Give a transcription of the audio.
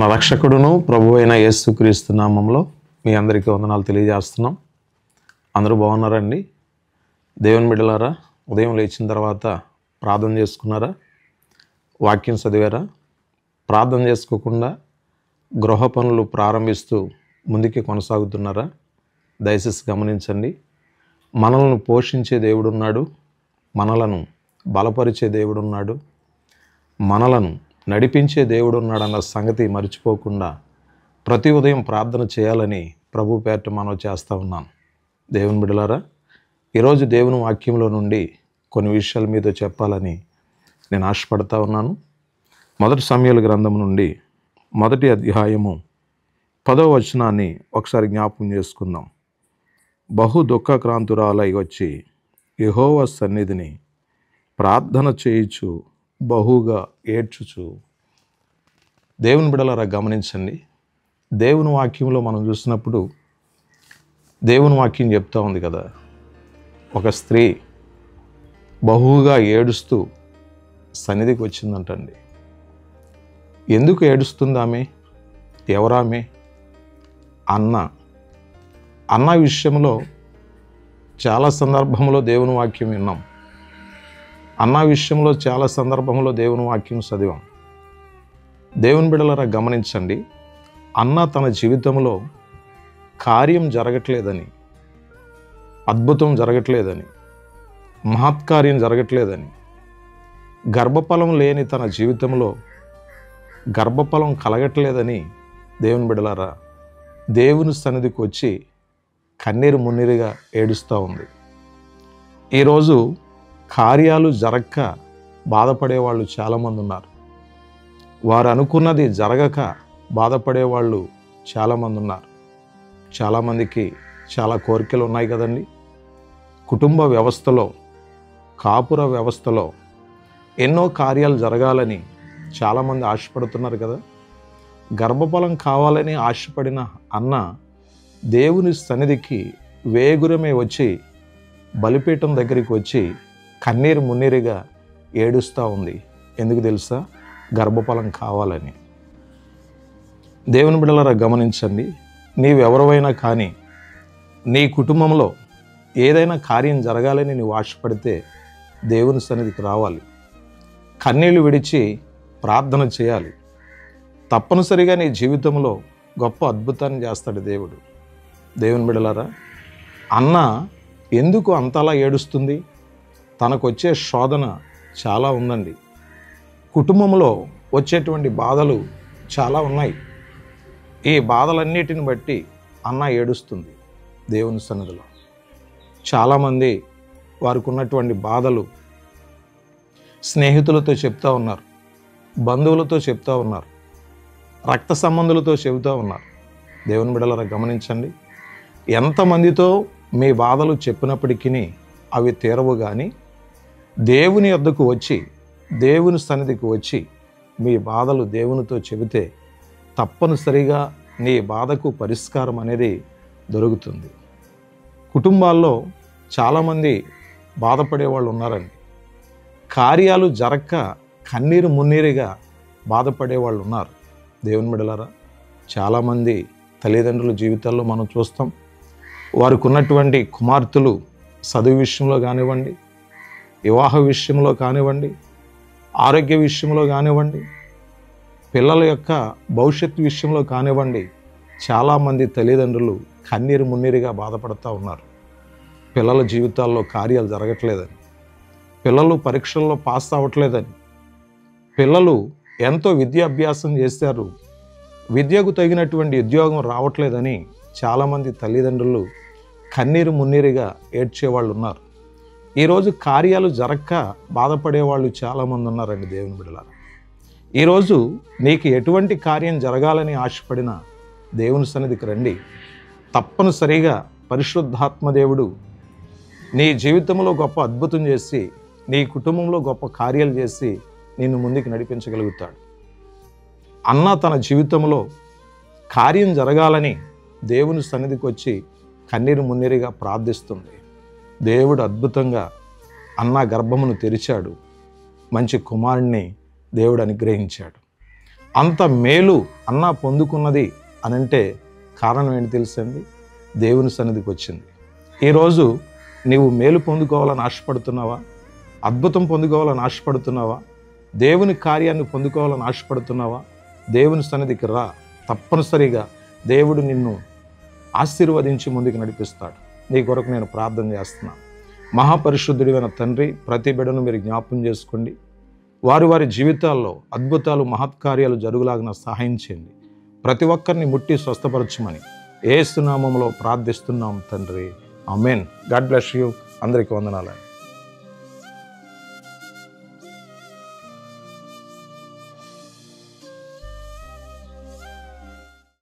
మన రక్షకుడును ప్రభువైన యేసుక్రీస్తు నామంలో మీ అందరికీ వందనాలు తెలియజేస్తున్నాం. అందరూ బాగున్నారండి? దేవుని బిడ్డలారా, ఉదయం లేచిన తర్వాత ప్రార్థన చేసుకున్నారా? వాక్యం చదివారా? ప్రార్థన చేసుకోకుండా గృహ పనులు ప్రారంభిస్తూ ముందుకి కొనసాగుతున్నారా? దయచేసి గమనించండి. మనలను పోషించే దేవుడున్నాడు, మనలను బలపరిచే దేవుడున్నాడు, మనలను నడిపించే దేవుడు ఉన్నాడన్న సంగతి మర్చిపోకుండా ప్రతి ఉదయం ప్రార్థన చేయాలని ప్రభు పేరిట మనం చేస్తూ ఉన్నాను. దేవుని బిడ్డలారా, ఈరోజు దేవుని వాక్యంలో నుండి కొన్ని విషయాల మీద చెప్పాలని నేను ఆశపడతా ఉన్నాను. మొదటి సమూయేలు గ్రంథం నుండి 1వ అధ్యాయము 10వ వచనాన్ని ఒకసారి జ్ఞాపకం చేసుకుందాం. బహు దుఃఖక్రాంతురాలై వచ్చి యెహోవా సన్నిధిని ప్రార్థన చేయుచు బహుగా ఏడ్చుచు. దేవుని బిడ్డలారా గమనించండి. దేవుని వాక్యంలో మనం చూసినప్పుడు దేవుని వాక్యం చెప్తా ఉంది కదా, ఒక స్త్రీ బహుగా ఏడుస్తూ సన్నిధికి వచ్చిందంటండి. ఎందుకు ఏడుస్తుంది ఆమె? ఎవరామె? అన్న విషయంలో చాలా సందర్భంలో దేవుని వాక్యం విన్నాం. అన్న విషయంలో చాలా సందర్భంలో దేవుని వాక్యం చదివాం. దేవుని బిడ్డలారా గమనించండి. అన్న తన జీవితంలో కార్యం జరగట్లేదని, అద్భుతం జరగట్లేదని, మహత్కార్యం జరగట్లేదని, గర్భఫలం లేని తన జీవితంలో గర్భఫలం కలగట్లేదని దేవుని బిడ్డలారా దేవుని సన్నిధికి వచ్చి కన్నీరు మున్నీరుగా ఏడుస్తూ ఉంది. ఈరోజు కార్యాలు జరగక బాధపడేవాళ్ళు చాలామంది ఉన్నారు. వారు అనుకున్నది జరగక బాధపడేవాళ్ళు చాలామంది ఉన్నారు. చాలామందికి చాలా కోరికలు ఉన్నాయి కదండి. కుటుంబ వ్యవస్థలో, కాపుర వ్యవస్థలో ఎన్నో కార్యాలు జరగాలని చాలామంది ఆశపడుతున్నారు కదా. గర్భఫలం కావాలని ఆశపడిన అన్న దేవుని సన్నిధికి వేగురమే వచ్చి బలిపీఠం దగ్గరికి వచ్చి కన్నీరు మున్నీరుగా ఏడుస్తూ ఉంది. ఎందుకు తెలుసా? గర్భఫలం కావాలని. దేవుని బిడ్డలారా గమనించండి. నీవెవరైనా కానీ నీ కుటుంబంలో ఏదైనా కార్యం జరగాలని నువ్వు ఆశపడితే దేవుని సన్నిధికి రావాలి, కన్నీళ్లు విడిచి ప్రార్థన చేయాలి. తప్పనిసరిగా నీ జీవితంలో గొప్ప అద్భుతాన్ని చేస్తాడు దేవుడు. దేవుని బిడ్డలారా, అన్న ఎందుకు అంతలా ఏడుస్తుంది? తనకు వచ్చే శోధన చాలా ఉందండి. కుటుంబంలో వచ్చేటువంటి బాధలు చాలా ఉన్నాయి. ఈ బాధలన్నిటిని బట్టి అన్న ఏడుస్తుంది దేవుని సన్నిధిలో. చాలామంది వారికి ఉన్నటువంటి బాధలు స్నేహితులతో చెప్తా ఉన్నారు, బంధువులతో చెప్తా ఉన్నారు, రక్త సంబంధులతో చెబుతూ ఉన్నారు. దేవుని బిడ్డలారా గమనించండి. ఎంతమందితో మీ బాధలు చెప్పినప్పటికీ అవి తీరవు. కానీ దేవుని యొద్దకు వచ్చి, దేవుని సన్నిధికి వచ్చి మీ బాధలు దేవునితో చెబితే తప్పనిసరిగా నీ బాధకు పరిష్కారం అనేది దొరుకుతుంది. కుటుంబాల్లో చాలామంది బాధపడే వాళ్ళు ఉన్నారండి. కార్యాలు జరక్క కన్నీరు మున్నీరుగా బాధపడే వాళ్ళు ఉన్నారు. దేవుని బిడ్డలారా, చాలామంది తల్లిదండ్రుల జీవితాల్లో మనం చూస్తాం. వారికి ఉన్నటువంటి కుమార్తెలు చదువు విషయంలో కానివ్వండి, వివాహ విషయంలో కానివ్వండి, ఆరోగ్య విషయంలో కానివ్వండి, పిల్లల యొక్క భవిష్యత్తు విషయంలో కానివ్వండి, చాలామంది తల్లిదండ్రులు కన్నీరు మున్నీరుగా బాధపడుతూ ఉన్నారు. పిల్లల జీవితాల్లో కార్యాలు జరగట్లేదని, పిల్లలు పరీక్షల్లో పాస్ అవ్వట్లేదని, పిల్లలు ఎంతో విద్యాభ్యాసం చేశారు, విద్యకు తగినటువంటి ఉద్యోగం రావట్లేదని చాలామంది తల్లిదండ్రులు కన్నీరు మున్నీరుగా ఏడ్చేవాళ్ళు ఉన్నారు. ఈరోజు కార్యాలు జరక్క బాధపడేవాళ్ళు చాలామంది ఉన్నారండి. దేవుని బిడ్డలారా, ఈరోజు నీకు ఎటువంటి కార్యం జరగాలని ఆశపడినా దేవుని సన్నిధికి రండి. తప్పనిసరిగా పరిశుద్ధాత్మ దేవుడు నీ జీవితంలో గొప్ప అద్భుతం చేసి, నీ కుటుంబంలో గొప్ప కార్యాలు చేసి నిన్ను ముందుకు నడిపించగలుగుతాడు. అన్న తన జీవితంలో కార్యం జరగాలని దేవుని సన్నిధికి వచ్చి కన్నీరు మున్నీరుగా ప్రార్థిస్తుంది. దేవుడు అద్భుతంగా అన్న గర్భమును తెరిచాడు. మంచి కుమారుణ్ణి దేవుడు అనుగ్రహించాడు. అంత మేలు అన్న పొందుకున్నది అని అంటే కారణం ఏంటి తెలుసండి? దేవుని సన్నిధికి వచ్చింది. ఈరోజు నీవు మేలు పొందుకోవాలని ఆశపడుతున్నావా? అద్భుతం పొందుకోవాలని ఆశపడుతున్నావా? దేవుని కార్యాన్ని పొందుకోవాలని ఆశపడుతున్నావా? దేవుని సన్నిధికి రా. తప్పనిసరిగా దేవుడు నిన్ను ఆశీర్వదించి ముందుకు నడిపిస్తాడు. నీ కొరకు నేను ప్రార్థన చేస్తున్నాను. మహాపరిశుద్ధుడైన తండ్రి, ప్రతి బిడ్డను మీరు జ్ఞాపకం చేసుకోండి. వారి వారి జీవితాల్లో అద్భుతాలు, మహత్కార్యాలు జరుగులాగిన సహాయం చేయండి. ప్రతి ఒక్కరిని ముట్టి స్వస్థపరచమని యేసు నామములో ప్రార్థిస్తున్నాం తండ్రి. ఆమేన్. God bless you. అందరికీ వందనాలు.